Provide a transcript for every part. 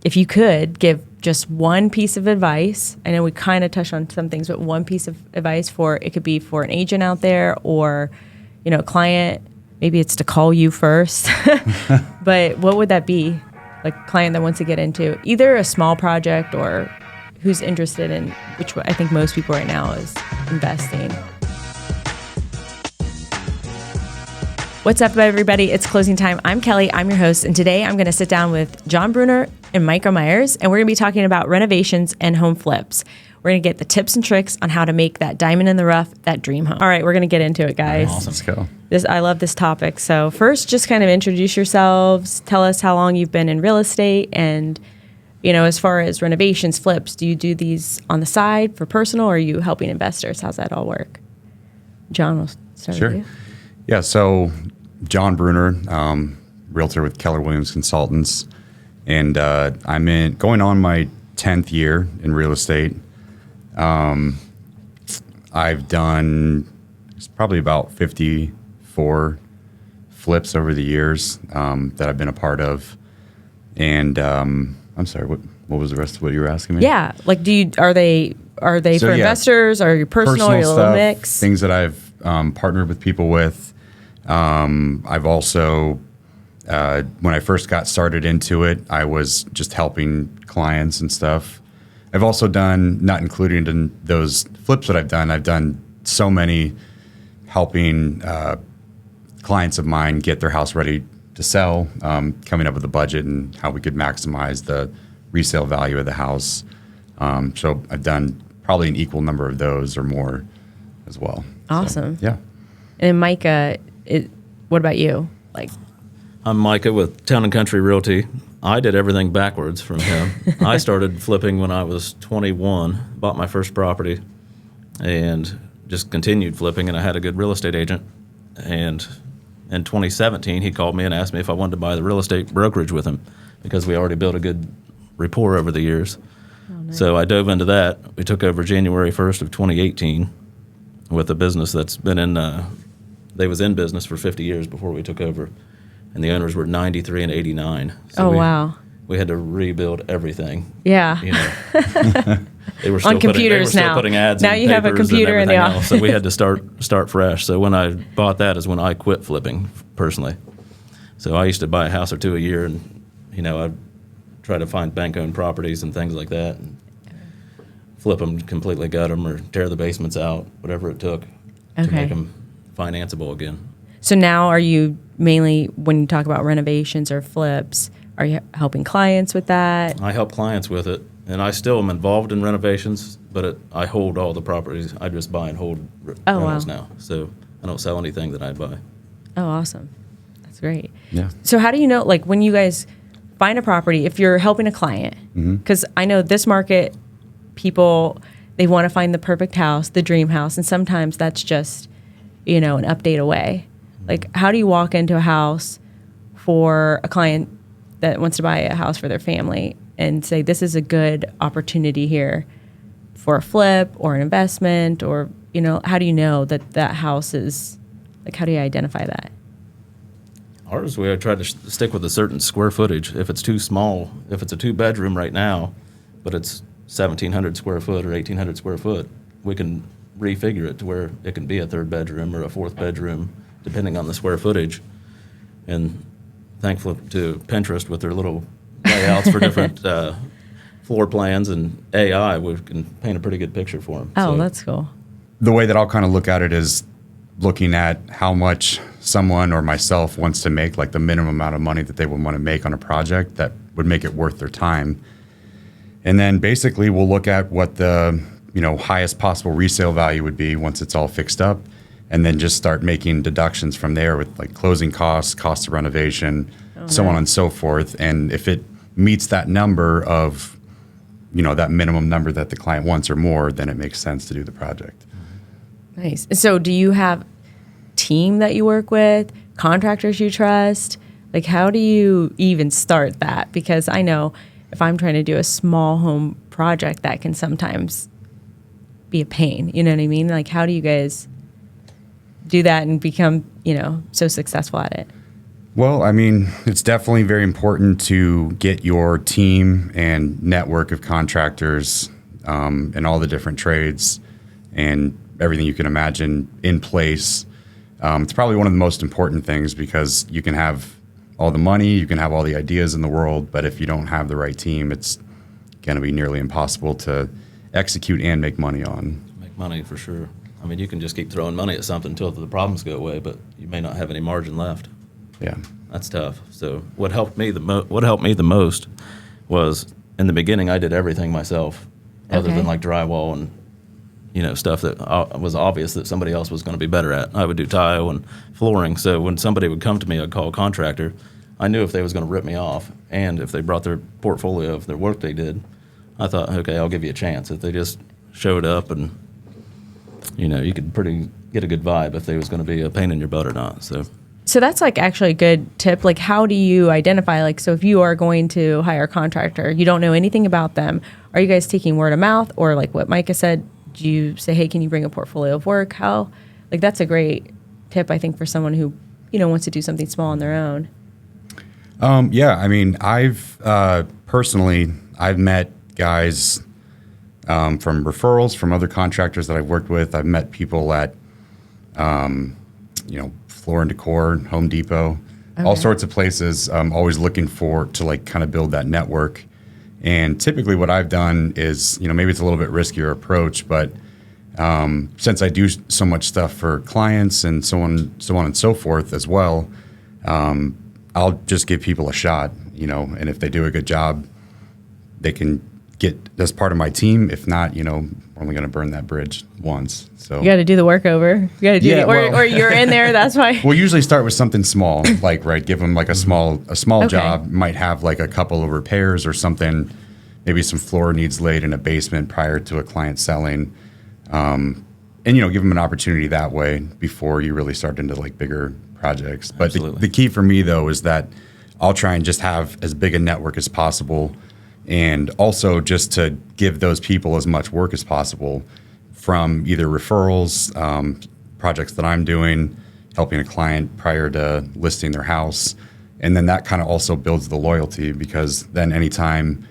if you could give just one piece of advice, I know we kind of touched on some things, but one piece of advice it could be for an agent out there or, a client, maybe it's to call you first, but what would that be? Like a client that wants to get into either a small project or who's interested in, which I think most people right now is investing. What's up, everybody? It's closing time. I'm Kelly. I'm your host. And today I'm going to sit down with Brunner and Micah Myers, and we're going to be talking about renovations and home flips. We're going to get the tips and tricks on how to make that diamond in the rough, that dream home. All right, we're going to get into it, guys. Awesome. Let's go. I love this topic. So first, just kind of introduce yourselves. Tell us how long you've been in real estate. And, as far as renovations, flips, do you do these on the side for personal or are you helping investors? How's that all work? John, we'll start with you. Yeah, so John Brunner, realtor with Keller Williams Consultants, and I'm going on my 10th year in real estate. I've done probably about 54 flips over the years that I've been a part of. And I'm sorry, what was the rest of what you were asking me? Yeah, like are they for investors or your personal or your little mix? Things that I've partnered with people with. I've also, when I first got started into it, I was just helping clients and stuff. I've also done, not included in those flips that I've done so many helping clients of mine get their house ready to sell, coming up with a budget and how we could maximize the resale value of the house. So I've done probably an equal number of those or more as well. Awesome. So, yeah. And Micah, what about you? I'm Micah with Town & Country Realty. I did everything backwards from him. I started flipping when I was 21, bought my first property, and just continued flipping, and I had a good real estate agent. And in 2017, he called me and asked me if I wanted to buy the real estate brokerage with him because we already built a good rapport over the years. Oh, nice. So I dove into that. We took over January 1st of 2018 with a business that's been they was in business for 50 years before we took over, and the owners were 93 and 89. So wow. We had to rebuild everything. Yeah. They were still on computers still now. Putting ads now in you have a computer in the office. So we had to start fresh. So when I bought that is when I quit flipping personally. So I used to buy a house or two a year, and I'd try to find bank-owned properties and things like that, and flip them, completely gut them, or tear the basements out, whatever it took to make them financeable again. So now are you mainly, when you talk about renovations or flips, are you helping clients with that? I help clients with it, and I still am involved in renovations, but I hold all the properties. I just buy and hold rentals now. So I don't sell anything that I buy. Oh, awesome. That's great. Yeah. So how do you know, when you guys find a property, if you're helping a client, because I know this market, people, they want to find the perfect house, the dream house, and sometimes that's just, an update away. How do you walk into a house for a client that wants to buy a house for their family and say, this is a good opportunity here for a flip or an investment, or, how do you know that house is, how do you identify that? Ours, we try to stick with a certain square footage. If it's too small, if it's a 2-bedroom right now, but it's 1,700 square foot or 1,800 square foot, we can refigure it to where it can be a 3rd bedroom or a 4th bedroom, depending on the square footage. And thankful to Pinterest with their little layouts for different floor plans and AI, we can paint a pretty good picture for them. Oh, that's cool. The way that I'll kind of look at it is looking at how much someone or myself wants to make, the minimum amount of money that they would want to make on a project that would make it worth their time. And then basically we'll look at what the highest possible resale value would be once it's all fixed up, and then just start making deductions from there with closing costs, cost of renovation, so on and so forth. And if it meets that number of, that minimum number that the client wants or more, then it makes sense to do the project. Nice. So do you have team that you work with, contractors you trust? How do you even start that? Because I know if I'm trying to do a small home project, that can sometimes be a pain. You know what I mean? How do you guys do that and become, so successful at it? Well, I mean, it's definitely very important to get your team and network of contractors in all the different trades and everything you can imagine in place. It's probably one of the most important things because you can have all the money, you can have all the ideas in the world, but if you don't have the right team, it's going to be nearly impossible to execute and make money on. Make money for sure. I mean, you can just keep throwing money at something until the problems go away, but you may not have any margin left. Yeah. That's tough. So what helped me the most was in the beginning I did everything myself, other Okay. than like drywall and stuff that was obvious that somebody else was going to be better at. I would do tile and flooring. So when somebody would come to me, I'd call a contractor. I knew if they was going to rip me off, and if they brought their portfolio of their work they did, I thought, okay, I'll give you a chance. If they just showed up and you could pretty get a good vibe if they was going to be a pain in your butt or not. So that's like actually a good tip. Like, how do you identify, like, so if you are going to hire a contractor, you don't know anything about them, are you guys taking word of mouth, or like what Micah said, do you say, hey, can you bring a portfolio of work? How, like, that's a great tip, I think, for someone who, wants to do something small on their own. Yeah, I mean, I've personally, I've met guys from referrals from other contractors that I've worked with. I've met people at, Floor and Decor, Home Depot, all sorts of places. I'm always looking to like kind of build that network. And typically what I've done is, maybe it's a little bit riskier approach, but since I do so much stuff for clients and so on and so forth as well, I'll just give people a shot, and if they do a good job, they can get as part of my team. If not, we're only going to burn that bridge once. So You got to do the work over. You got to do or you're in there. That's why. We'll usually start with something small, like, right, give them like a small job, might have like a couple of repairs or something, maybe some floor needs laid in a basement prior to a client selling. And, give them an opportunity that way before you really start into like bigger projects. But the key for me, though, is that I'll try and just have as big a network as possible, and also just to give those people as much work as possible from either referrals, projects that I'm doing, helping a client prior to listing their house. And then that kind of also builds the loyalty, because then anytime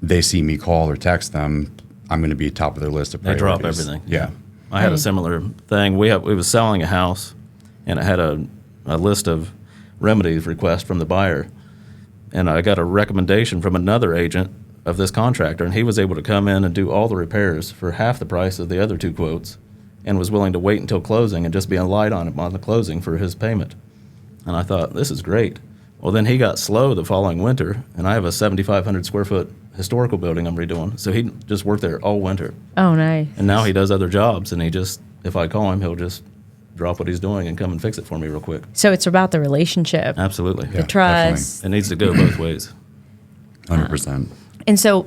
they see me call or text them, I'm going to be top of their list of They priorities. drop everything. Yeah. I had a similar thing. We was selling a house, and it had a list of remedies requests from the buyer. And I got a recommendation from another agent of this contractor, and he was able to come in and do all the repairs for half the price of the other two quotes, and was willing to wait until closing and just be a light on him on the closing for his payment. And I thought, this is great. Well, then he got slow the following winter, and I have a 7,500 square foot historical building I'm redoing. So he just worked there all winter. Oh, nice. And now he does other jobs, and if I call him, he'll just drop what he's doing and come and fix it for me real quick. So it's about the relationship, Absolutely. the trust. It needs to go both ways. 100%. And so,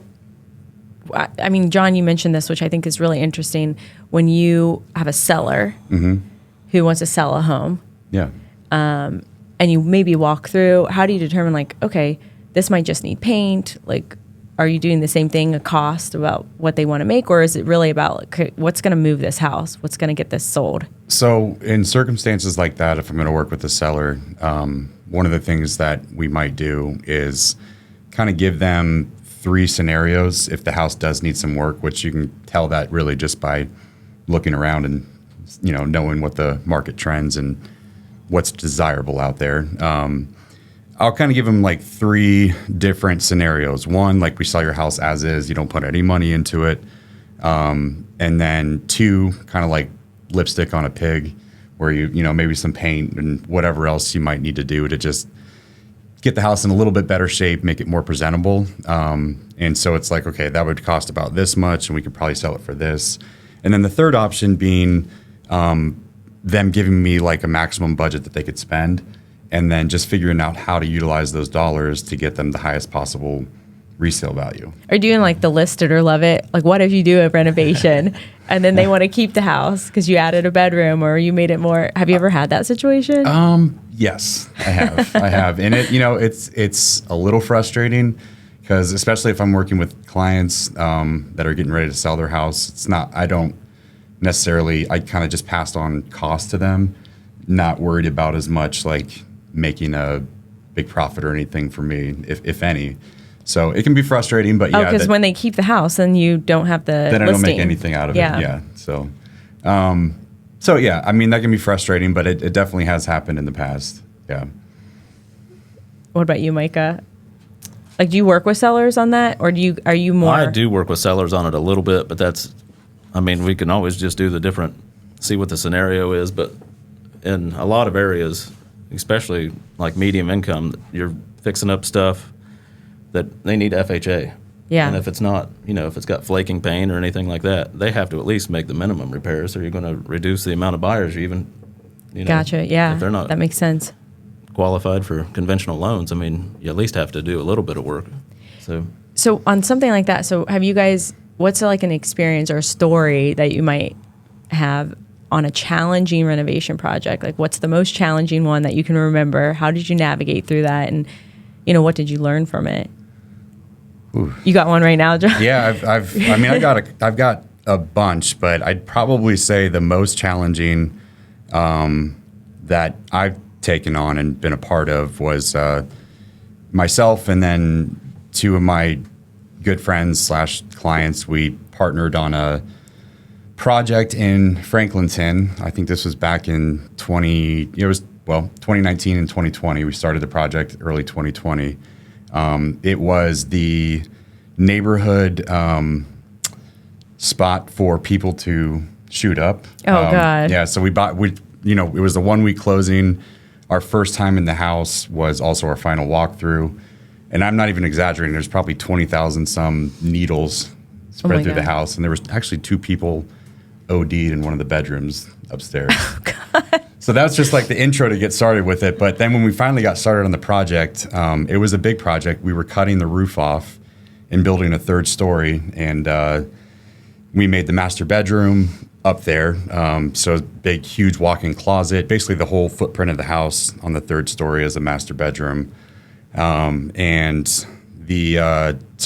I mean, John, you mentioned this, which I think is really interesting. When you have a seller who wants to sell a home, Yeah. and you maybe walk through, how do you determine, like, okay, this might just need paint? Like, are you doing the same thing, a cost about what they want to make, or is it really about, like, okay, what's going to move this house? What's going to get this sold? So in circumstances like that, if I'm going to work with the seller, one of the things that we might do is kind of give them 3 scenarios if the house does need some work, which you can tell that really just by looking around and knowing what the market trends and what's desirable out there. I'll kind of give them like 3 different scenarios. One, like, we sell your house as is, you don't put any money into it. And then 2, kind of like lipstick on a pig, where maybe some paint and whatever else you might need to do to just get the house in a little bit better shape, make it more presentable. And so it's like, okay, that would cost about this much, and we could probably sell it for this. And then the third option being them giving me like a maximum budget that they could spend, and then just figuring out how to utilize those dollars to get them the highest possible resale value. Are you doing like the list it or love it? Like, what if you do a renovation and then they want to keep the house because you added a bedroom or you made it more? Have you ever had that situation? Yes, I have. I have. And it's a little frustrating, because especially if I'm working with clients that are getting ready to sell their house, I kind of just passed on cost to them, not worried about as much like making a big profit or anything for me, if any. So it can be frustrating, but yeah. because when they keep the house, then you don't have the then I don't make anything out of it. Yeah. So, so yeah, I mean, that can be frustrating, but it definitely has happened in the past. Yeah. What about you, Micah? Like, do you work with sellers on that, or are you more? I do work with sellers on it a little bit, but we can always just do see what the scenario is. But in a lot of areas, especially like medium income, you're fixing up stuff that they need FHA. Yeah. And if it's not, if it's got flaking paint or anything like that, they have to at least make the minimum repairs, or you're going to reduce the amount of buyers you even, Gotcha. Yeah. If they're not that makes sense. qualified for conventional loans, you at least have to do a little bit of work. So on something like that, have you guys, what's like an experience or a story that you might have on a challenging renovation project? Like, what's the most challenging one that you can remember? How did you navigate through that? And, what did you learn from it? Ooh. You got one right now, John? Yeah, I've got a bunch, but I'd probably say the most challenging that I've taken on and been a part of was myself and then two of my good friends / clients. We partnered on a project in Franklinton. I think this was back in 2019 and 2020. We started the project early 2020. It was the neighborhood spot for people to shoot up. Oh, God. Yeah, so it was the 1 week closing. Our first time in the house was also our final walkthrough. And I'm not even exaggerating. There's probably 20,000 some needles spread through the house. And there was actually 2 people OD'd in one of the bedrooms upstairs. Oh, God. So that's just like the intro to get started with it. But then when we finally got started on the project, it was a big project. We were cutting the roof off and building a 3rd story. And we made the master bedroom up there. So big, huge walk-in closet. Basically the whole footprint of the house on the 3rd story is a master bedroom. So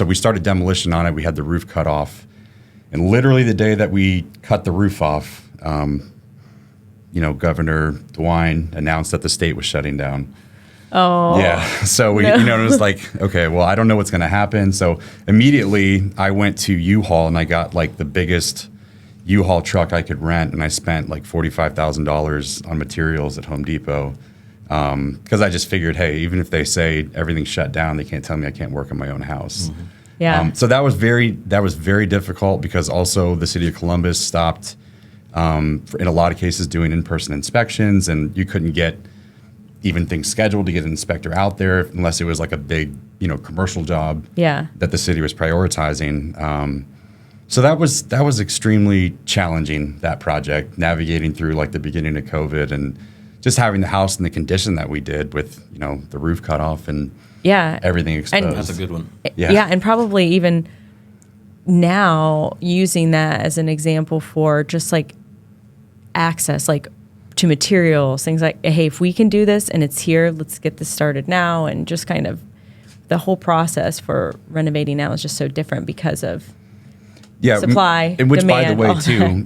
we started demolition on it. We had the roof cut off. And literally the day that we cut the roof off, Governor DeWine announced that the state was shutting down. Oh. Yeah. So it was like, okay, well, I don't know what's going to happen. So immediately I went to U-Haul and I got like the biggest U-Haul truck I could rent. And I spent like $45,000 on materials at Home Depot. Because I just figured, hey, even if they say everything's shut down, they can't tell me I can't work in my own house. Mm-hmm. Yeah. So that was very difficult because also the city of Columbus stopped, in a lot of cases, doing in-person inspections, and you couldn't get even things scheduled to get an inspector out there unless it was like a big, commercial job. Yeah. That the city was prioritizing. So that was extremely challenging, that project, navigating through like the beginning of COVID and just having the house in the condition that we did with, the roof cut off and everything exposed. And that's a good one. Yeah, and probably even now using that as an example for just like access, like to materials, things like, hey, if we can do this and it's here, let's get this started now. And just kind of the whole process for renovating now is just so different because of supply, and which, demand, by the way, too,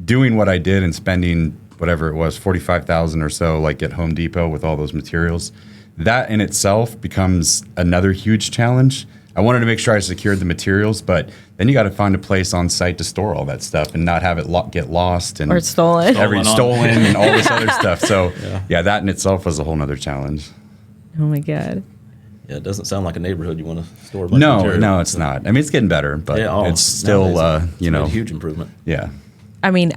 doing what I did and spending whatever it was, $45,000 or so, like at Home Depot with all those materials, that in itself becomes another huge challenge. I wanted to make sure I secured the materials, but then you got to find a place on site to store all that stuff and not have it get lost and or stolen, stolen and all this other stuff. So that in itself was a whole nother challenge. Oh my God. Yeah, it doesn't sound like a neighborhood you want to store a bunch of material. No, it's not. I mean, it's getting better, but it's still, it's a huge improvement. Yeah. I mean,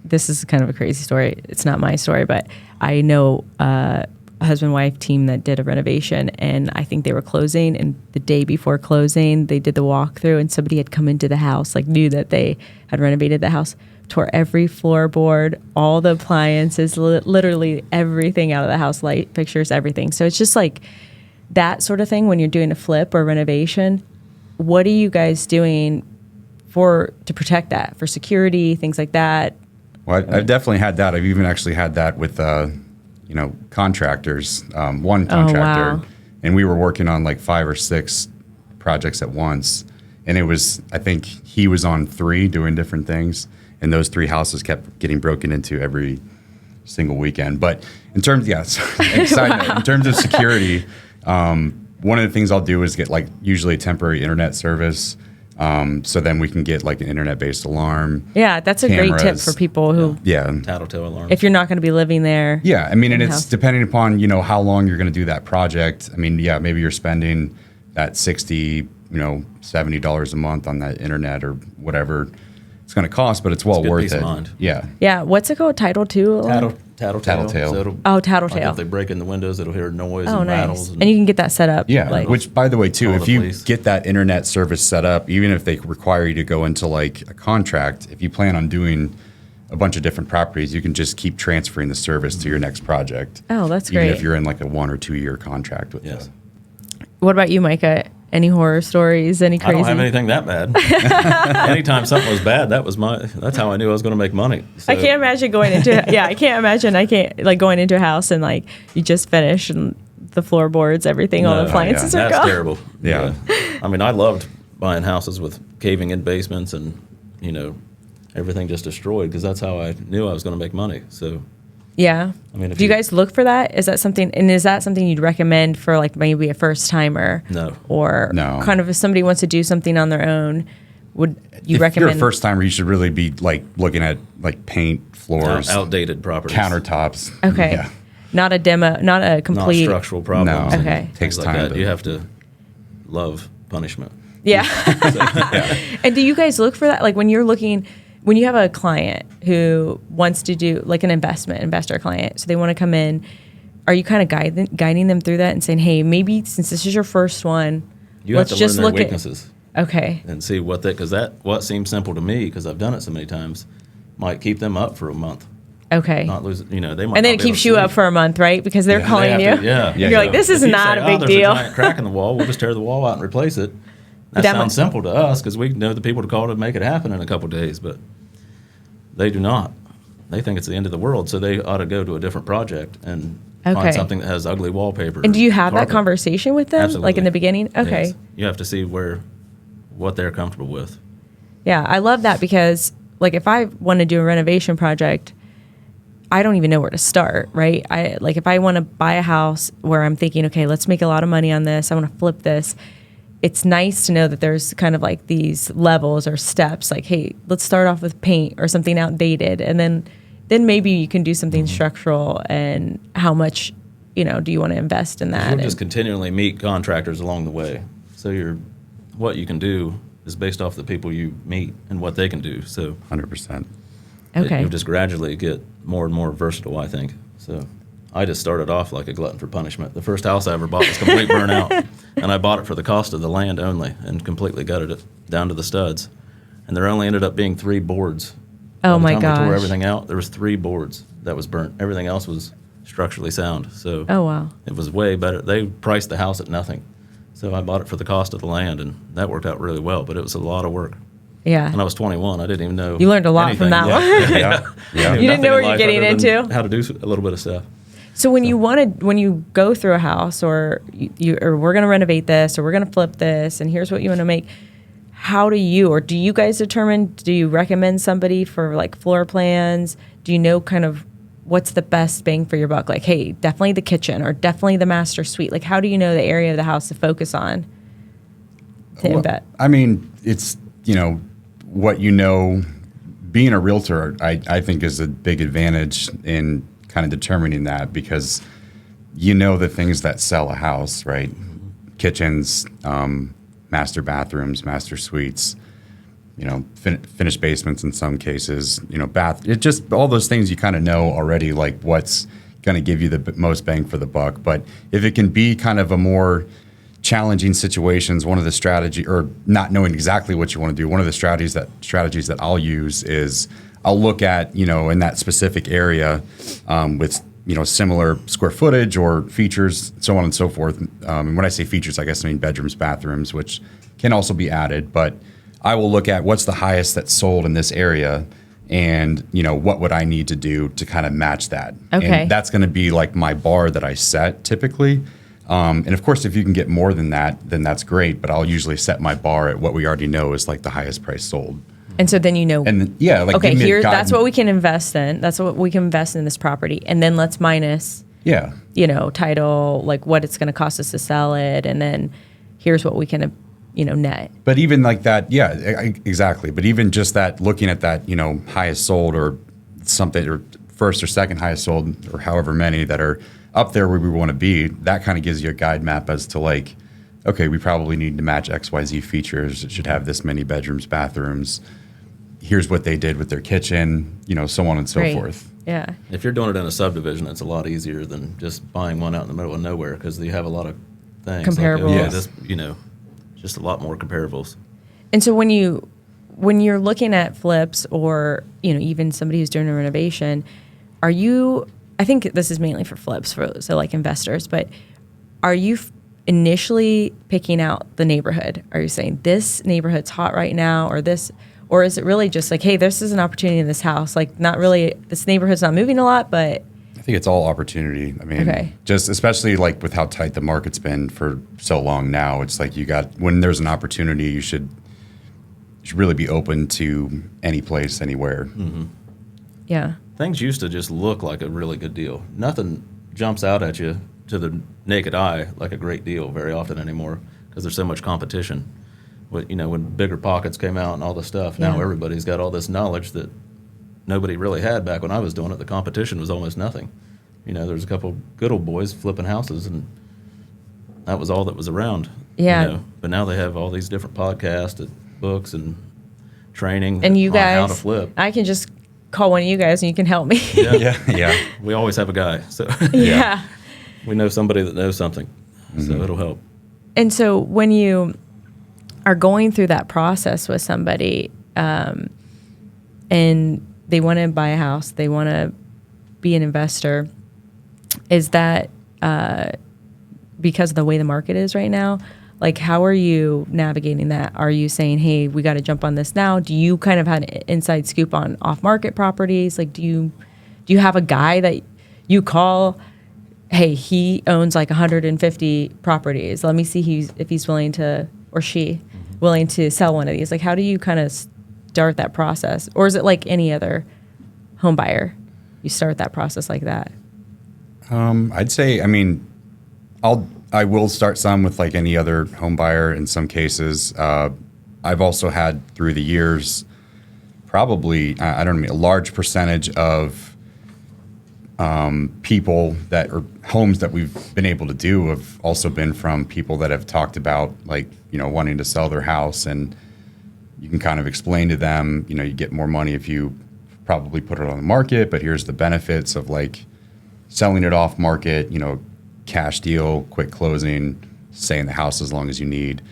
this is kind of a crazy story. It's not my story, but I know a husband-wife team that did a renovation, and I think they were closing, and the day before closing, they did the walkthrough, and somebody had come into the house, like knew that they had renovated the house, tore every floorboard, all the appliances, literally everything out of the house, light fixtures, everything. So it's just like that sort of thing when you're doing a flip or renovation. What are you guys doing to protect that, for security, things like that? Well, I've definitely had that. I've even actually had that with, contractors, one contractor. Oh, wow. And we were working on like 5 or 6 projects at once. And it was, I think he was on 3 doing different things. And those 3 houses kept getting broken into every single weekend. But in terms, in terms of security, one of the things I'll do is get like usually a temporary internet service. So then we can get like an internet-based alarm. Yeah, that's a great tip for people who. Yeah. Tattletale alarm. If you're not going to be living there. Yeah, I mean, and it's depending upon, how long you're going to do that project. I mean, yeah, maybe you're spending that $60, $70 a month on that internet or whatever it's going to cost, but it's well worth peace it. of mind. Yeah. Yeah, what's it called? Title II? Tattletale. So Tattletale. Like if they break in the windows, it'll hear noise Oh, and nice. rattles. And you can get that set up. Yeah, like, which, by the way, too, Call if the you police. get that internet service set up, even if they require you to go into like a contract, if you plan on doing a bunch of different properties, you can just keep transferring the service to your next project. Oh, that's even great. if you're in like a 1 or 2 year contract with Yes. them. What about you, Micah? Any horror stories? Any crazy? I don't have anything that bad. Anytime something was bad, that's how I knew I was going to make money. So, I can't imagine going into like going into a house and like you just finished and the floorboards, everything, all the appliances are that's gone. terrible. Yeah. I mean, I loved buying houses with caving in basements and, everything just destroyed because that's how I knew I was going to make money. So, Yeah. I mean, if do you you- guys look for that? Is that something you'd recommend for like maybe a first timer? No. Or No. kind of if somebody wants to do something on their own, would you If recommend? you're a first timer, you should really be like looking at like paint, floors, outdated properties. countertops. Okay. Yeah. Not a demo, not a Not complete. structural problems. No. and Okay. things Takes like time that. to- You have to love punishment. Yeah. And do you guys look for that? Like when you have a client who wants to do like an investor client, so they want to come in, are you kind of guiding them through that and saying, hey, maybe since this is your first one, You let's have to just learn look their weaknesses at. Okay. and see what what seems simple to me because I've done it so many times might keep them up for a month. Okay. Not lose, they might. And then not it be able keeps to you sleep. up for a month, right? Because they're They calling have you. to- yeah. You're like, this is If you not say, a big there's deal. a giant crack in the wall. We'll just tear the wall out and replace it. That That sounds might- simple to us because we know the people to call to make it happen in a couple of days, but they do not. They think it's the end of the world, so they ought to go to a different project and Okay. find something that has ugly wallpaper. And do you have that carpet. conversation with them, like Absolutely. in the beginning? Okay. Yes. You have to see what they're comfortable with. Yeah, I love that because like if I want to do a renovation project, I don't even know where to start, right? If I want to buy a house where I'm thinking, okay, let's make a lot of money on this, I want to flip this. It's nice to know that there's kind of like these levels or steps, like, hey, let's start off with paint or something outdated, and then maybe you can do something structural. And how much, do you want to invest in that? You'll And- just continually meet contractors along the way. So what you can do is based off the people you meet and what they can do. So 100%. okay. you'll just gradually get more and more versatile, I think. So I just started off like a glutton for punishment. The first house I ever bought was complete burnout, and I bought it for the cost of the land only and completely gutted it down to the studs. And there only ended up being 3 boards. Oh By my the time we tore gosh. everything out, there was 3 boards that was burnt. Everything else was structurally sound. So Oh, wow. it was way better. They priced the house at nothing. So I bought it for the cost of the land, and that worked out really well. But it was a lot of work. Yeah. And I was 21. I didn't even know. You learned a lot from anything. that Yeah. one. Yeah. Yeah. You didn't know Nothing what in you're life getting other than into? How to do a little bit of stuff. So when you go through a house or or we're going to renovate this or we're going to flip this and here's what you want to make, how do you guys determine, do you recommend somebody for like floor plans? Do you know kind of what's the best bang for your buck? Like, hey, definitely the kitchen or definitely the master suite. Like, how do you know the area of the house to focus on? Bet. I mean, it's, what being a realtor, I think is a big advantage in kind of determining that because the things that sell a house, right? Kitchens, master bathrooms, master suites, finished basements in some cases, it just all those things you kind of know already, like what's going to give you the most bang for the buck. But if it can be kind of a more challenging situations, one of the strategy or not knowing exactly what you want to do, one of the strategies that I'll use is I'll look at, in that specific area with, similar square footage or features, so on and so forth. And when I say features, I guess I mean bedrooms, bathrooms, which can also be added. But I will look at what's the highest that's sold in this area and, what would I need to do to kind of match that. Okay. And that's going to be like my bar that I set typically. And of course, if you can get more than that, then that's great. But I'll usually set my bar at what we already know is like the highest price sold. And so then And like okay, give me a here guide. that's what we can invest in. That's what we can invest in this property, and then let's minus Yeah. title, like what it's going to cost us to sell it, and then here's what we can net. But even like that, yeah, exactly. But even just that, looking at that, highest sold or something, or first or second highest sold, or however many that are up there where we want to be, that kind of gives you a guide map as to like, okay, we probably need to match XYZ features. It should have this many bedrooms, bathrooms. Here's what they did with their kitchen, so on and so Right. forth. Yeah. If you're doing it in a subdivision, it's a lot easier than just buying one out in the middle of nowhere because you have a lot of things. Comparables. Like, Yes. just a lot more comparables. And so when you're looking at flips, or even somebody who's doing a renovation, I think this is mainly for flips, so like investors, but are you initially picking out the neighborhood? Are you saying this neighborhood's hot right now, or is it really just like, hey, this is an opportunity in this house, like not really, this neighborhood's not moving a lot, but I think it's all opportunity. I mean, Okay. just especially like with how tight the market's been for so long now, it's like when there's an opportunity, you should really be open to any place, anywhere. yeah. Things used to just look like a really good deal. Nothing jumps out at you to the naked eye like a great deal very often anymore because there's so much competition. When bigger pockets came out and all this stuff, now Yeah. everybody's got all this knowledge that nobody really had back when I was doing it. The competition was almost nothing. There's a couple good old boys flipping houses, and that was all that was around. Yeah. But now they have all these different podcasts and books and training And you on how to guys, flip. I can just call one of you guys and you can help me. Yeah. We always have a guy, so Yeah. we know somebody that knows something, so it'll help. And so when you are going through that process with somebody, and they want to buy a house, they want to be an investor, is that because of the way the market is right now? Like, how are you navigating that? Are you saying, hey, we got to jump on this now? Do you kind of have an inside scoop on off-market properties? Like, do you have a guy that you call, hey, he owns like 150 properties. Let me see if he's willing to, or she, willing to sell one of these. Like, how do you kind of start that process? Or is it like any other home buyer? You start that process like that? I'd say, I will start some with like any other home buyer in some cases. I've also had through the years, probably, a large percentage of people or homes that we've been able to do have also been from people that have talked about like, wanting to sell their house, and you can kind of explain to them, you get more money if you probably put it on the market, but here's the benefits of like selling it off market, cash deal, quick closing, stay in the house as long as you need.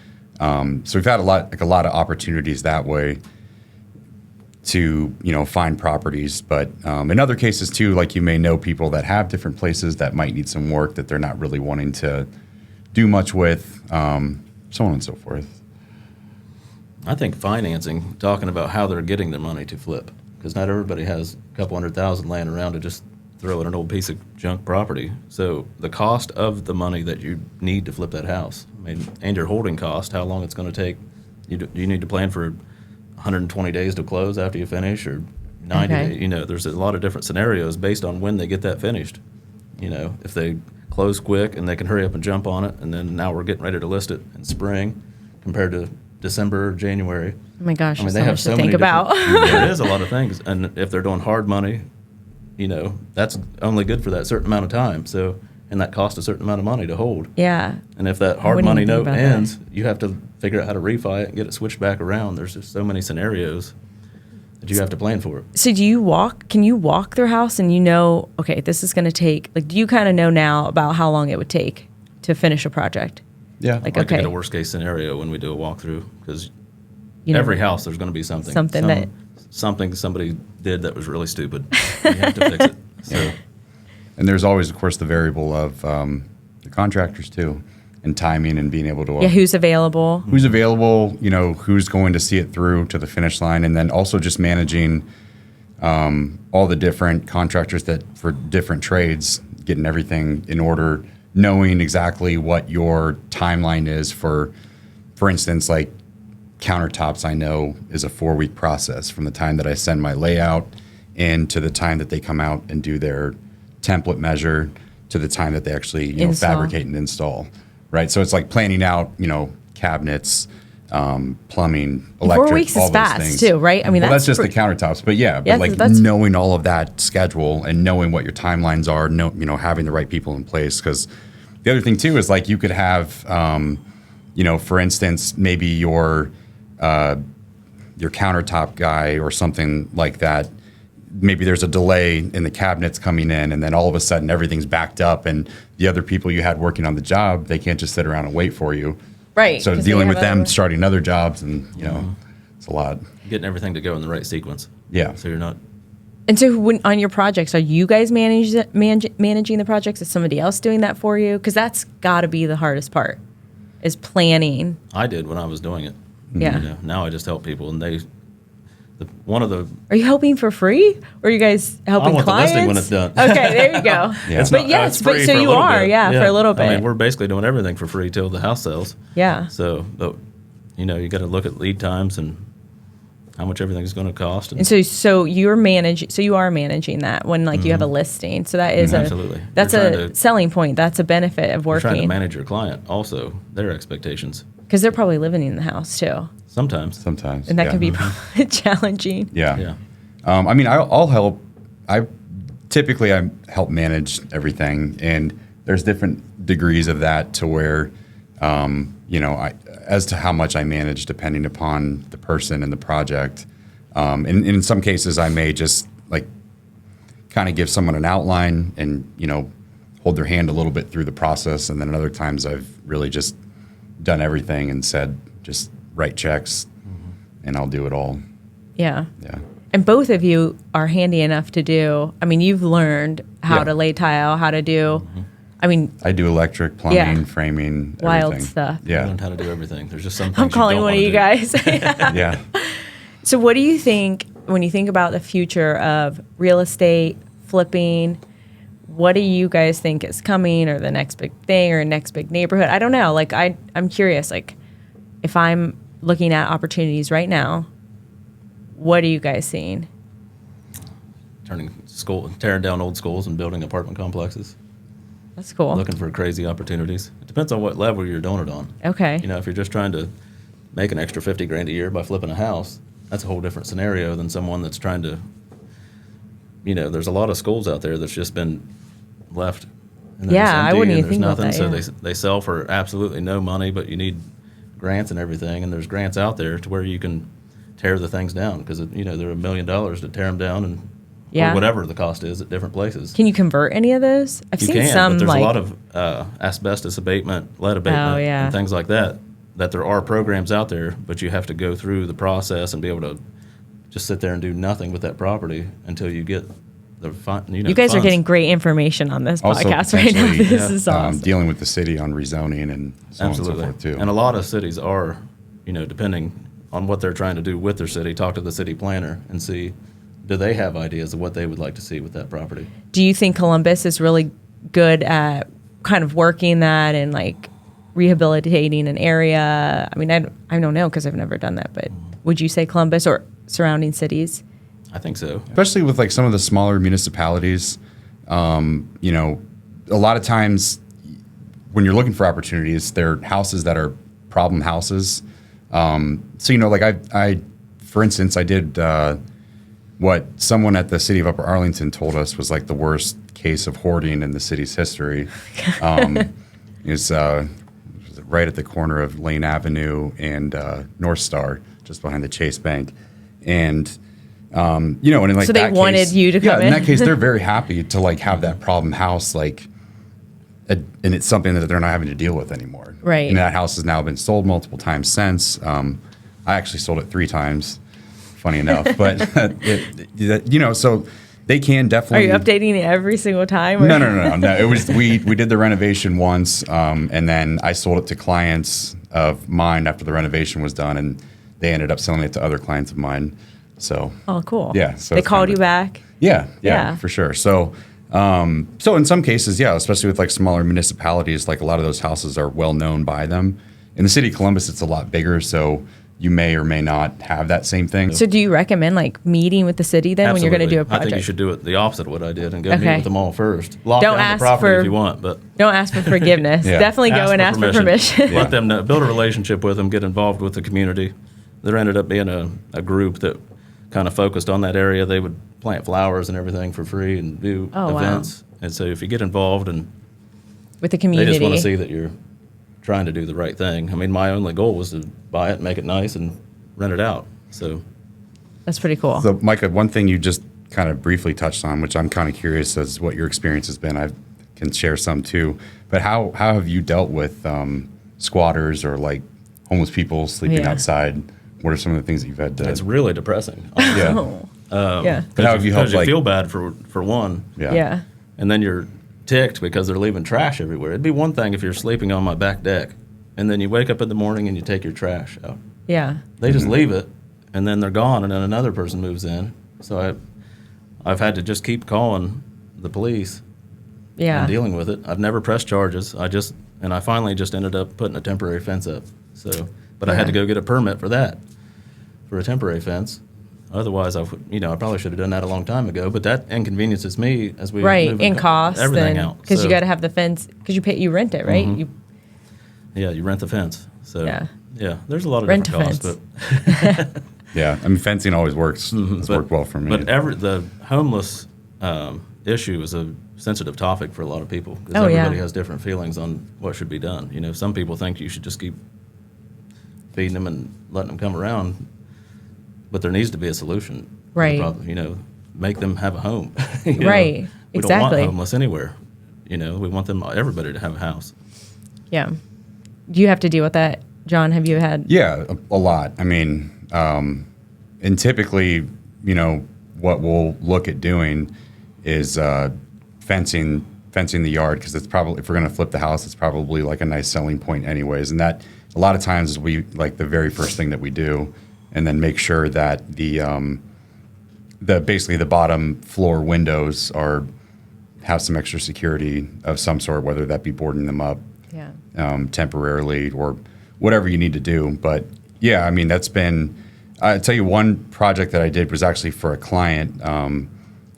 So we've had a lot of opportunities that way to, find properties. But in other cases too, like you may know people that have different places that might need some work that they're not really wanting to do much with, so on and so forth. I think financing, talking about how they're getting their money to flip, because not everybody has a couple $100,000 laying around to just throw in an old piece of junk property. So the cost of the money that you need to flip that house, and your holding cost, how long it's going to take. You need to plan for 120 days to close after you finish, or 90 Okay. days. There's a lot of different scenarios based on when they get that finished. If they close quick and they can hurry up and jump on it, and then now we're getting ready to list it in spring compared to December or January. Oh my gosh, there's they so have much so to many think about. There is a lot of things, and if they're doing hard money, that's only good for that certain amount of time. So, and that costs a certain amount of money to hold. Yeah. And if that I hard wouldn't money even think note about that. ends, you have to figure out how to refi it and get it switched back around. There's just so many scenarios that you have to plan for. So can you walk their house and okay, this is going to take, like, do you kind of know now about how long it would take to finish a project? Yeah. Like, I like to okay. get a worst case scenario when we do a walkthrough, because You every never- house there's going to be something. Something somebing somebody did that was really stupid. You have to fix it. So And there's always, of course, the variable of the contractors too, and timing, and being able to Yeah, who's available? who's available, who's going to see it through to the finish line, and then also just managing all the different contractors that for different trades, getting everything in order, knowing exactly what your timeline is for instance, like countertops I know is a 4-week process from the time that I send my layout in to the time that they come out and do their template measure to the time that they actually fabricate and install, right? So it's like planning out, cabinets, plumbing, electric, 4 weeks all is those fast things. too, right? I mean, Well, that's just the countertops, but knowing all of that schedule and knowing what your timelines are, having the right people in place. Because the other thing too is like you could have, for instance, maybe your countertop guy or something like that. Maybe there's a delay in the cabinets coming in, and then all of a sudden everything's backed up, and the other people you had working on the job, they can't just sit around and wait for you. Right. So dealing with them, starting other jobs, and it's a lot. Getting everything to go in the right sequence. Yeah. So you're not. And so on your projects, are you guys managing the projects? Is somebody else doing that for you? Because that's got to be the hardest part, is planning. I did when I was doing it. Yeah. Now I just help people, and Are you helping for free, or are you guys helping I want clients? the listing when it's done. Okay, there you go. Yeah. It's But not- yes, it's but free so for a you little are, bit. for a little bit. I mean, we're basically doing everything for free till the house sells. Yeah. So, but, you got to look at lead times and how much everything's going to cost. And so you are managing that when you have a listing. So that is Absolutely. that's You're a trying to- selling point. That's a benefit of You're trying to working, manage your client also, their expectations. because they're probably living in the house too, Sometimes. and that can be probably challenging. Yeah. Yeah. I'll help. I help manage everything, and there's different degrees of that to where, as to how much I manage depending upon the person and the project. And in some cases, I may just kind of give someone an outline and hold their hand a little bit through the process, and then in other times I've really just done everything and said just write checks, and I'll do it all. Yeah. Yeah. And both of you are handy enough to do. I mean, you've learned how to lay tile, how to do. I mean, I do electric, plumbing, framing, wild everything. stuff. I Yeah. learned how to do everything. There's just some things I'm calling you don't one of wanna you do. guys. Yeah. So what do you think when you think about the future of real estate, flipping? What do you guys think is coming, or the next big thing, or next big neighborhood? I don't know. I'm curious. If I'm looking at opportunities right now, what are you guys seeing? Tearing down old schools and building apartment complexes. That's cool. Looking for crazy opportunities. It depends on what level you're doing it on. Okay. If you're just trying to make an extra $50,000 a year by flipping a house, that's a whole different scenario than someone that's trying to. There's a lot of schools out there that's just been left. And they're Yeah, just I empty wouldn't and even think about there's that, nothing. So they sell for absolutely no money, but you need grants and everything. And there's grants out there to where you can tear the things down, because they're $1 million to tear them down, and or whatever the cost is at different places. Can you convert any of those? I've You seen can, some but there's a lot of asbestos abatement, lead abatement, and things like that. That there are programs out there, but you have to go through the process and be able to just sit there and do nothing with that property until you get the You guys are getting great information on this Also, podcast right now. potentially, This is awesome. dealing with the city on rezoning and so Absolutely. on and so forth too. And a lot of cities are, depending on what they're trying to do with their city, talk to the city planner and see, do they have ideas of what they would like to see with that property? Do you think Columbus is really good at kind of working that and rehabilitating an area? I mean, I don't know, because I've never done that, but would you say Columbus or surrounding cities? I think so. Especially with some of the smaller municipalities, a lot of times when you're looking for opportunities, they're houses that are problem houses. I for instance, I did what someone at the city of Upper Arlington told us was the worst case of hoarding in the city's history. It's right at the corner of Lane Avenue and North Star, just behind the Chase Bank, and and in So they that wanted case, you to come in? in that case, they're very happy to have that problem house and it's something that they're not having to deal with anymore. Right. And that house has now been sold multiple times since. I actually sold it 3 times, funny enough. But, so they can definitely. Are you updating it every single time? Or? No. It was we did the renovation once, and then I sold it to clients of mine after the renovation was done, and they ended up selling it to other clients of mine. So. Oh, cool. Yeah. So they it's called kind of you back? Yeah, for sure. So, so in some cases, especially with smaller municipalities, a lot of those houses are well known by them. In the city of Columbus, it's a lot bigger, so you may or may not have that same thing. So do you recommend like meeting with the city then when you're going to do a I project? think you should do it the opposite of what I did and go meet Okay. with them all first. Lock Don't down ask the property for- if you want, but Don't ask for forgiveness. Yeah. Definitely go and ask for permission. Let them know, build a relationship with them, get involved with the community. There ended up being a group that kind of focused on that area. They would plant flowers and everything for free and do Oh, wow. events. And so if you get involved and With the they community. just want to see that you're trying to do the right thing. I mean, my only goal was to buy it, make it nice, and rent it out. So That's pretty cool. So, Micah, one thing you just kind of briefly touched on, which I'm kind of curious as what your experience has been. I can share some too. But how have you dealt with squatters or like homeless people sleeping Yeah. outside? What are some of the things that you've had to? it's really depressing. Yeah. Yeah. But how have you helped? Because you Like, feel bad for one. Yeah. And then you're ticked because they're leaving trash everywhere. It'd be one thing if you're sleeping on my back deck, and then you wake up in the morning and you take your trash out. Yeah. They just leave it, and then they're gone, and then another person moves in. So I've had to just keep calling the police Yeah. and dealing with it. I've never pressed charges. I finally just ended up putting a temporary fence up. So, but I had to Yeah. go get a permit for that, for a temporary fence. Otherwise, I probably should have done that a long time ago. But that inconveniences me as we Right. move In cost everything and out. because So, you got to have the fence because you rent it, right? You you rent the fence. So Yeah. there's a lot of Rent different a costs, fence. but yeah, I mean, fencing always works. It's worked well for me. But the homeless issue is a sensitive topic for a lot of people because Oh, yeah. everybody has different feelings on what should be done. Some people think you should just keep feeding them and letting them come around, but there needs to be a solution. to the Right. problem, make them have a home. Right. We don't want Exactly. homeless anywhere. We want everybody to have a house. Yeah. Do you have to deal with that, John? Have you had? Yeah, a lot. I mean, and typically, what we'll look at doing is fencing the yard because it's probably, if we're going to flip the house, it's probably like a nice selling point anyways. And that a lot of times we like the very first thing that we do, and then make sure that basically the bottom floor windows have some extra security of some sort, whether that be boarding them up Yeah. temporarily or whatever you need to do. But yeah, I mean, that's been, I tell you, one project that I did was actually for a client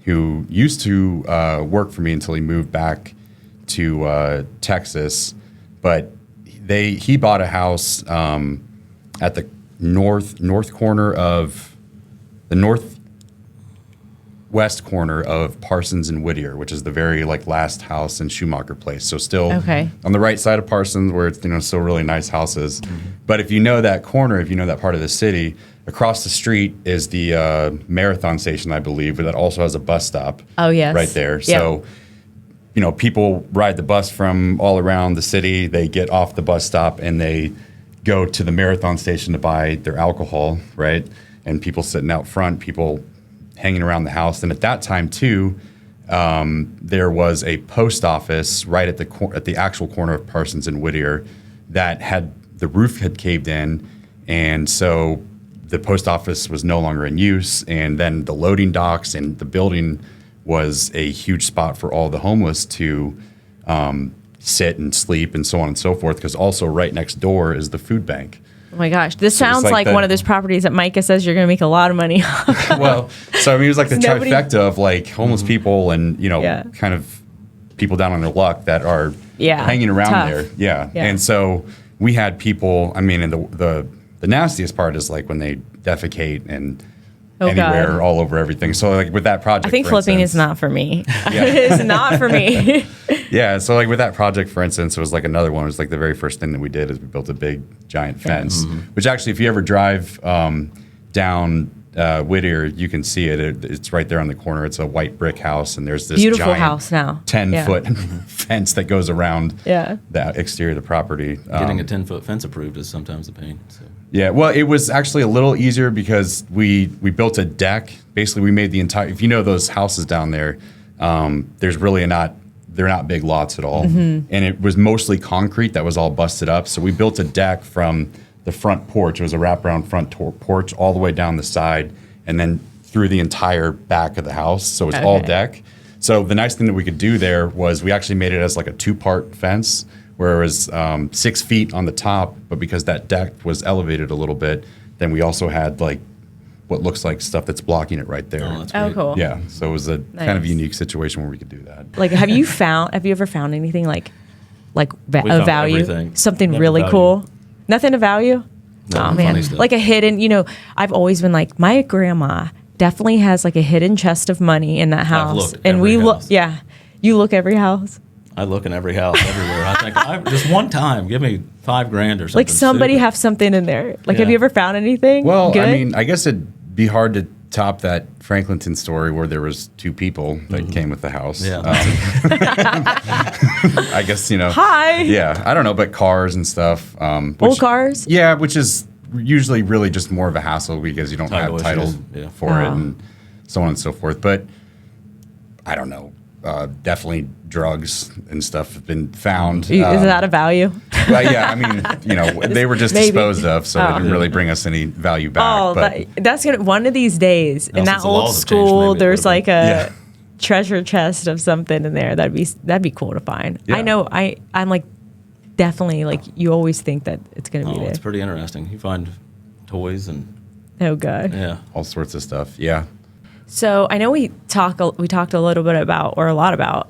who used to work for me until he moved back to Texas. But he bought a house at the north corner of the northwest corner of Parsons and Whittier, which is the very last house in Schumacher Place. So still Okay. on the right side of Parsons, where it's still really nice houses. But if you know that corner, if you know that part of the city, across the street is the Marathon station, I believe, but that also has a bus stop. Oh, yes. Right there. Yep. So people ride the bus from all around the city. They get off the bus stop and they go to the Marathon station to buy their alcohol, right? And people sitting out front, people hanging around the house. And at that time too, there was a post office right at the actual corner of Parsons and Whittier that the roof had caved in, and so the post office was no longer in use. And then the loading docks and the building was a huge spot for all the homeless to sit and sleep and so on and so forth. Because also right next door is the food bank. Oh my gosh, this So it's sounds like like one of those properties that Micah says you're going to make a lot of money on. Well, so I mean, it was like the Nobody- trifecta of homeless people and Yeah. kind of people down on their luck that are Yeah, hanging around tough. there. Yeah. Yeah. And so we had people. I mean, and the nastiest part is when they defecate and Oh, anywhere, God. all over everything. So with that project, I think for flipping instance- is not for me. Yeah. It's not for me. Yeah, so with that project, for instance, it was another one. It was the very first thing that we did is we built a big giant fence. Which actually, if you ever drive down Whittier, you can see it. It's right there on the corner. It's a white brick house, and there's this Beautiful giant house now. 10-foot fence that goes around Yeah. the exterior of the property. Getting a 10-foot fence approved is sometimes a pain. So. Yeah, well, it was actually a little easier because we built a deck. Basically, we made the entire. If you know those houses down there, there's really they're not big lots at all, and it was mostly concrete that was all busted up. So we built a deck from the front porch. It was a wraparound front porch all the way down the side, and then through the entire back of the house. So it's all Okay. deck. So the nice thing that we could do there was we actually made it as a 2-part fence, where it was 6 feet on the top, but because that deck was elevated a little bit, then we also had like what looks like stuff that's blocking it right there. Oh, that's Oh, great. cool. Yeah, so it was a kind of Nice. unique situation where we could do that. Like, have you ever found anything like We of found value? everything. Something Nothing really value. cool? Nothing of value? No, Oh, funny man. stuff. Like a hidden, I've always been like, my grandma definitely has like a hidden chest of money in that house. looked And we every look, house. yeah. You look every house. I look in every house everywhere. I think just one time, give me $5,000 or something. Like somebody stupid. have something in there. Like, have Yeah. you ever found anything? Well, good? I mean, I guess it'd be hard to top that Franklinton story where there was 2 people that came with the house. Yeah. I guess, Hi. Yeah, I don't know, but cars and stuff. Old cars? Yeah, which is usually really just more of a hassle because you don't Title have title issues, yeah. for it Oh. and so on and so forth. But I don't know. Definitely drugs and stuff have been found. Is that a value? Well, yeah, I mean, they were just Maybe. disposed of, so it didn't really bring us any value back. Oh, but that's gonna one of these days in Now, that since the old laws have changed, school. maybe it There's would've like a Yeah. treasure chest of something in there. That'd be cool to find. Yeah. I know. I'm like definitely like you always think that it's gonna be Oh, there. it's pretty interesting. You find toys and Oh god. yeah. all sorts of stuff. Yeah. So I know we talked a little bit about, or a lot about,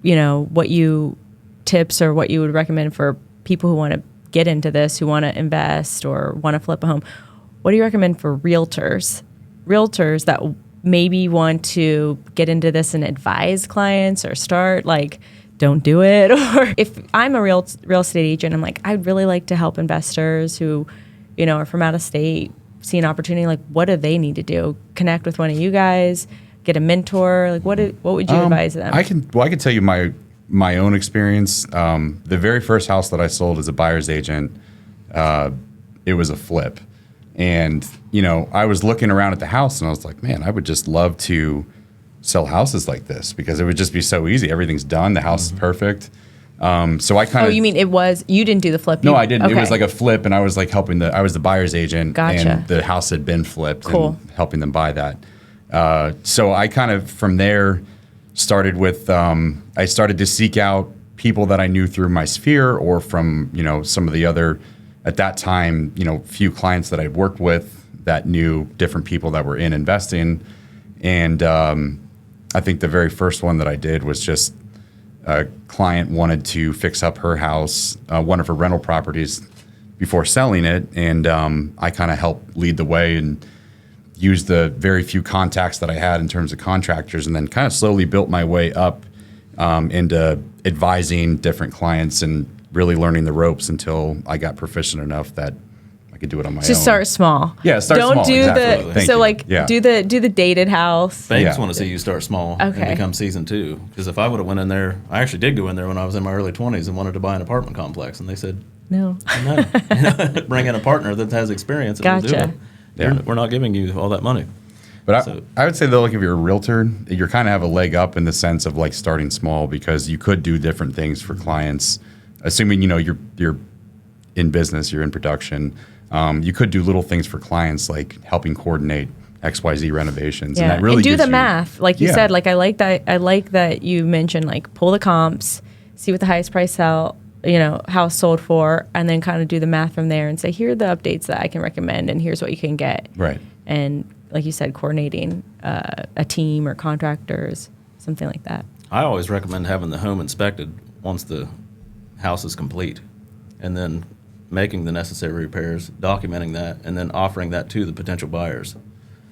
what you tips or what you would recommend for people who want to get into this, who want to invest or want to flip a home. What do you recommend for realtors that maybe want to get into this and advise clients or start like, don't do it? Or if I'm a real estate agent, I'm like, I'd really like to help investors who, are from out of state, see an opportunity, like what do they need to do? Connect with one of you guys, get a mentor. Like what would you advise them? I can tell you my own experience. The very first house that I sold as a buyer's agent, it was a flip. And, I was looking around at the house and I was like, man, I would just love to sell houses like this because it would just be so easy. Everything's done. The house is perfect. So I kind Oh, of. you mean you didn't do the flip? No, I didn't. It was Okay. like a flip, and I was like I was the buyer's agent, Gotcha. and the house had been flipped, Cool. and helping them buy that. So I kind of from there started with I started to seek out people that I knew through my sphere or from some of the other at that time few clients that I'd worked with that knew different people that were in investing, and I think the very first one that I did was just. A client wanted to fix up her house, one of her rental properties, before selling it, and I kind of helped lead the way and used the very few contacts that I had in terms of contractors, and then kind of slowly built my way up into advising different clients and really learning the ropes until I got proficient enough that I could do it on my own. Just start small. Yeah, start Don't small, do exactly. the Thank so you. like Yeah. do the dated house. Banks Yeah. want to see you start small Okay. and become season 2. Because if I would have went in there, I actually did go in there when I was in my early 20s and wanted to buy an apartment complex, and they said, No. no, bring in a partner that has experience. And will do Gotcha. it. Yeah. We're not giving you all that money. But So- I would say though, like if you're a realtor, you kind of have a leg up in the sense of like starting small because you could do different things for clients, assuming you're in business, you're in production. You could do little things for clients like helping coordinate XYZ renovations, and Yeah, that really and do gives the you- math, like you Yeah. said. Like I like that you mentioned like pull the comps, see what the highest price sell, house sold for, and then kind of do the math from there and say here are the updates that I can recommend, and here's what you can get. Right. And like you said, coordinating a team or contractors, something like that. I always recommend having the home inspected once the house is complete, and then making the necessary repairs, documenting that, and then offering that to the potential buyers.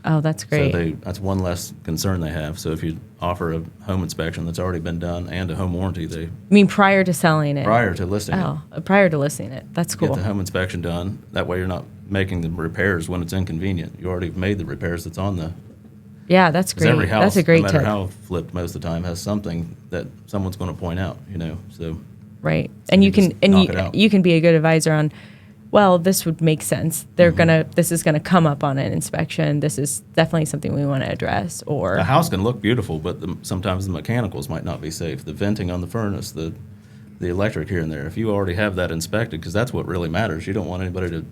Oh, that's great. So that's one less concern they have. So if you offer a home inspection that's already been done and a home warranty, they I mean, prior to selling it. prior to listing it, Prior to listing it. That's get cool. the home inspection done. That way you're not making the repairs when it's inconvenient. You already made the repairs that's on the. Yeah, that's 'Cause great. every house, That's a great no matter tip. how flipped most of the time, has something that someone's going to point out. So Right. And you you can just knock it out. you can be a good advisor on, well, this would make sense. This is gonna come up on an inspection. This is definitely something we want to address. Or the house can look beautiful, but sometimes the mechanicals might not be safe. The venting on the furnace, the electric here and there. If you already have that inspected, because that's what really matters. You don't want anybody to,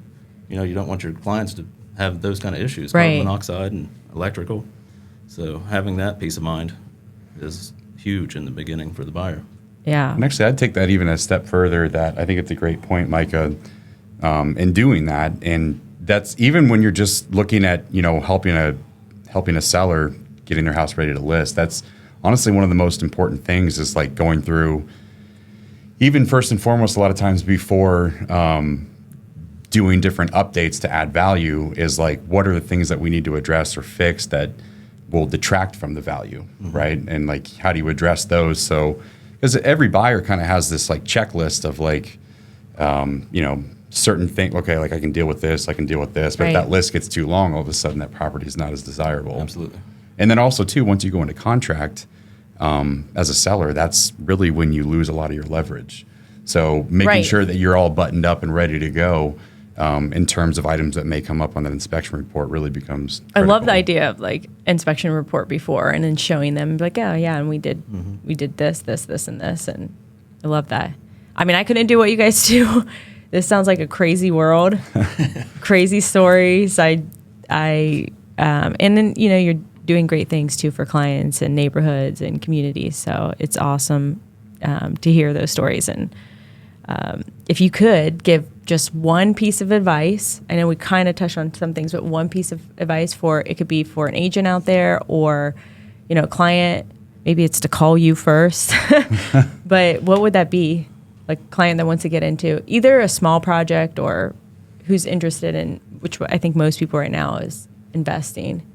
you don't want your clients to have those kind of issues, Right. carbon monoxide and electrical. So having that peace of mind is huge in the beginning for the buyer. yeah. And actually, I'd take that even a step further. That I think it's a great point, Micah, in doing that. And that's even when you're just looking at, helping a seller getting their house ready to list. That's honestly one of the most important things is like going through, even first and foremost, a lot of times before doing different updates to add value is like, what are the things that we need to address or fix that will detract from the value, right? And like, how do you address those? So, because every buyer kind of has this like checklist of like, certain things. Okay, like I can deal with this, I can deal with this, but if that list gets too long, all of a sudden that property is not as desirable. Absolutely. And then also too, once you go into contract as a seller, that's really when you lose a lot of your leverage. So making sure that you're all buttoned up and ready to go in terms of items that may come up on that inspection report really becomes critical. I love the idea of like inspection report before and then showing them like, oh yeah, and we did this, and this, and I love that. I mean, I couldn't do what you guys do. This sounds like a crazy world, crazy stories. And then you're doing great things too for clients and neighborhoods and communities. So it's awesome to hear those stories. And if you could give just one piece of advice, I know we kind of touched on some things, but one piece of advice it could be for an agent out there or, a client, maybe it's to call you first, but what would that be? Like a client that wants to get into either a small project or who's interested in, which I think most people right now is investing.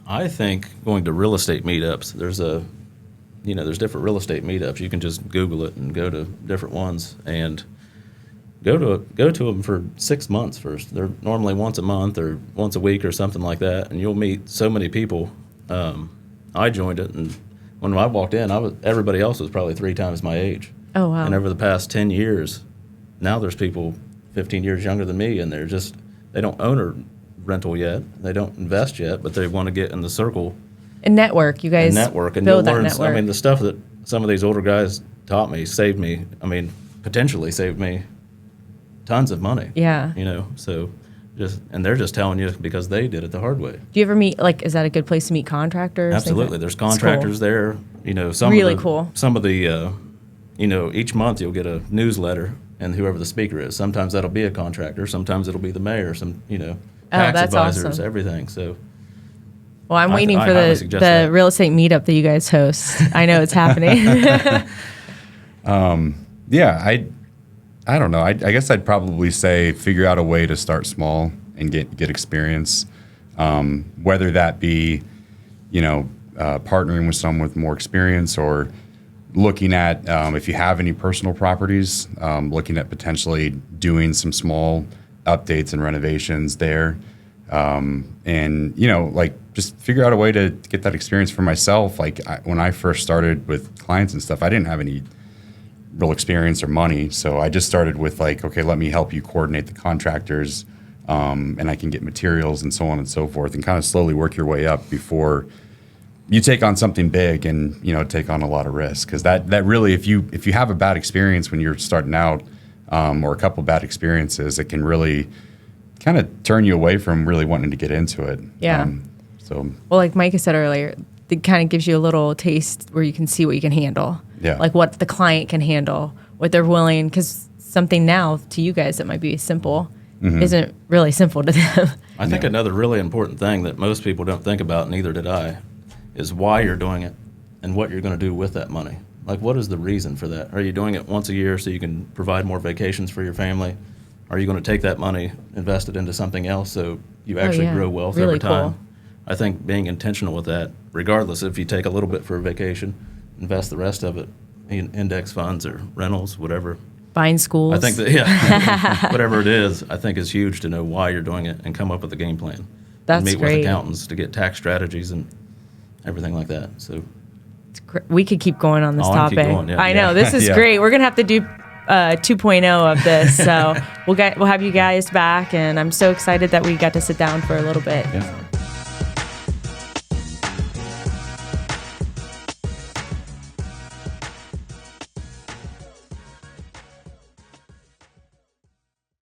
I think going to real estate meetups, there's different real estate meetups. You can just Google it and go to different ones and go to them for 6 months first. They're normally once a month or once a week or something like that, and you'll meet so many people. I joined it, and when I walked in, everybody else was probably 3 times my age. Oh wow! And over the past 10 years, now there's people 15 years younger than me, and they don't own a rental yet, they don't invest yet, but they want to get in the circle. And network, you guys. And build you'll learn. that network. I mean, the stuff that some of these older guys taught me saved me. I mean, potentially saved me tons of money. Yeah. So and they're just telling you because they did it the hard way. Do you ever meet, is that a good place to meet contractors? Absolutely. There's contractors there. Cool. Some of the, each month you'll get a newsletter and whoever the speaker is. Sometimes that'll be a contractor. Sometimes it'll be the mayor. Tax advisors, awesome. Everything. So. Well, I'm waiting for the real estate meetup that you guys host. I know it's happening. Yeah, I don't know. I guess I'd probably say figure out a way to start small and get experience, whether that be, partnering with someone with more experience or looking at, if you have any personal properties, looking at potentially doing some small updates and renovations there. And, just figure out a way to get that experience for myself. When I first started with clients and stuff, I didn't have any real experience or money. So I just started with okay, let me help you coordinate the contractors, and I can get materials and so on and so forth, and kind of slowly work your way up before you take on something big and, take on a lot of risk. Because that really, if you have a bad experience when you're starting out, or a couple bad experiences, it can really kind of turn you away from really wanting to get into it. Yeah. Well, like Micah said earlier, it kind of gives you a little taste where you can see what you can handle. Yeah. Like what the client can handle, what they're willing, because something now to you guys that might be simple isn't really simple to them. I think another really important thing that most people don't think about, neither did I, is why you're doing it and what you're going to do with that money. Like, what is the reason for that? Are you doing it once a year so you can provide more vacations for your family? Are you going to take that money, invest it into something else so you actually grow wealth really over time? cool. I think being intentional with that, regardless if you take a little bit for a vacation, invest the rest of it in index funds or rentals, whatever. Buying schools. I think that, whatever it is, I think is huge to know why you're doing it and come up with a game plan. That's and meet great. with accountants to get tax strategies and everything like that. So we could keep going on this topic. Keep going, yeah. I know, this is great. We're going to have to do 2.0 of this. So we'll have you guys back, and I'm so excited that we got to sit down for a little bit. Yeah.